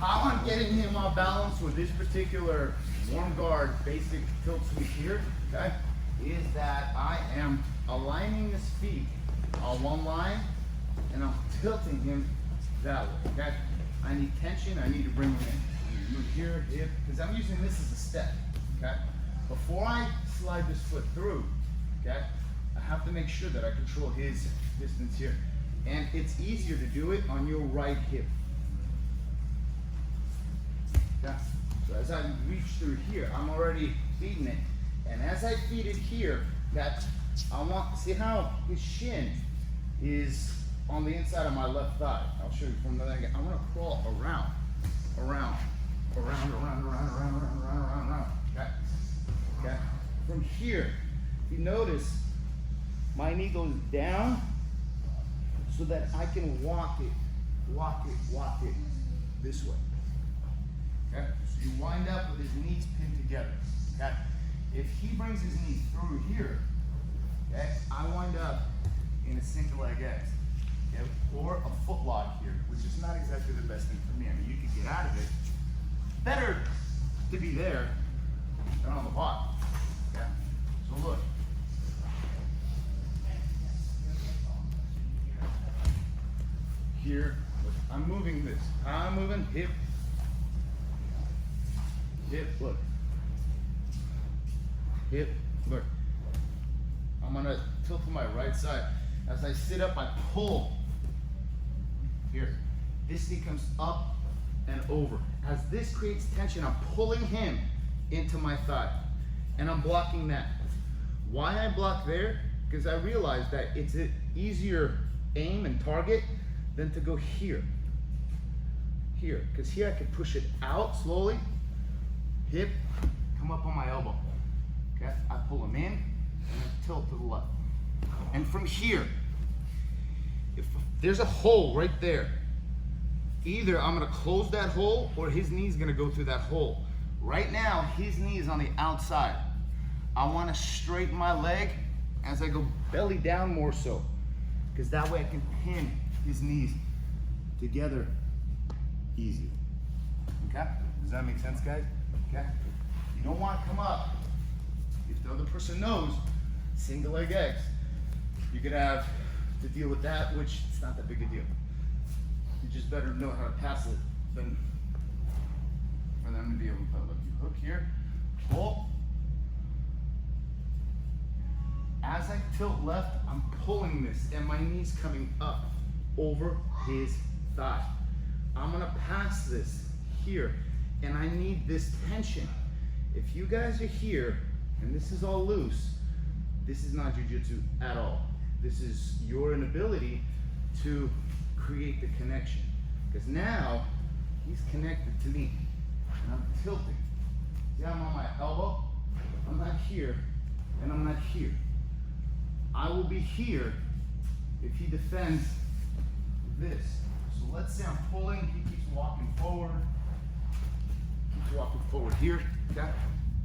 how I'm getting him off balance with this particular warm guard basic tilt sweep here, okay, is that I am aligning his feet on one line and I'm tilting him that way, okay? I need tension, I need to bring him in. I need to move here, hip, because I'm using this as a step, okay? Before I slide this foot through, okay, I have to make sure that I control his distance here. And it's easier to do it on your right hip. Okay? So as I reach through here, I'm already feeding it. And as I feed it here, I want, see how his shin is on the inside of my left thigh. I'll show you from the other again. I want to crawl around. Okay? Okay? From here, you notice my knee goes down so that I can walk it this way. Okay? So you wind up with his knees pinned together. Okay? If he brings his knees through here, okay, I wind up in a single leg X. Okay? Or a foot lock here, which is not exactly the best thing for me. I mean, you could get out of it. Better to be there than on the bottom. Okay? So look. Here, look, I'm moving this. I'm moving hip, look. Hip, look. I'm gonna tilt to my right side. As I sit up, I pull. Here, this knee comes up and over. As this creates tension, I'm pulling him into my thigh. And I'm blocking that. Why I block there? Because I realize that it's an easier aim and target than to go here. Here, because here I can push it out slowly. Hip, come up on my elbow. Okay, I pull him in and I tilt to the left. And from here, if there's a hole right there, either I'm gonna close that hole or his knee's gonna go through that hole. Right now, his knee is on the outside. I wanna straighten my leg as I go belly down more so, because that way I can pin his knees together easy. Okay? Does that make sense, guys? Okay? You don't want to come up if the other person knows single leg X. You could have to deal with that, which it's not that big a deal. You just better know how to pass it than for them to be able to look. You hook here, pull. As I tilt left, I'm pulling this and my knee's coming up over his thigh. I'm gonna pass this here and I need this tension. If you guys are here and this is all loose, this is not jiu-jitsu at all. This is your inability to create the connection. Because now he's connected to me and I'm tilting. See how I'm on my elbow? I'm not here and I'm not here. I will be here if he defends this. So let's say I'm pulling, he keeps walking forward. Keeps walking forward here, okay?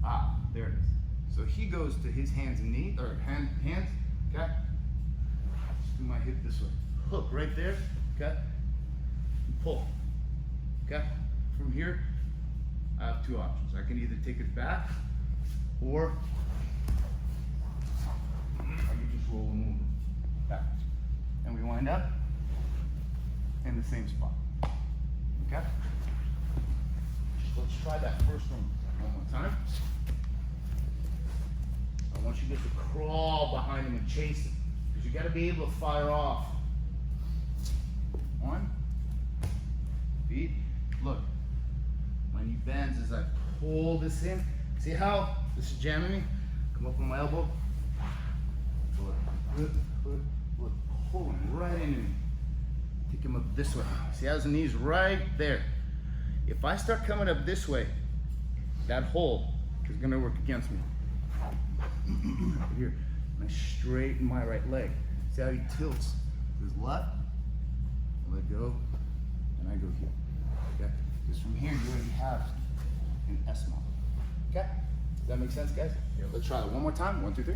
Ah, there it is. So he goes to his hands and knees, or hands, okay? Just do my hip this way. Hook right there, okay? And pull, okay? From here, I have two options. I can either take it back, or I can just roll and move it back. And we wind up in the same spot, okay? Let's try that first one more time. I want you guys to crawl behind him and chase him, because you got to be able to fire off. One, feet. Look, when he bends as I pull this in, see how this is jamming me? Come up on my elbow. Look, pulling right into me. Take him up this way. See how his knee's right there. If I start coming up this way, that hole is gonna work against me. Here, and I straighten my right leg. See how he tilts his left, I let go, and I go here. Okay? Because from here, you already have an S mount. Okay? Does that make sense, guys? Yeah. Let's try it one more time. 1, 2, 3.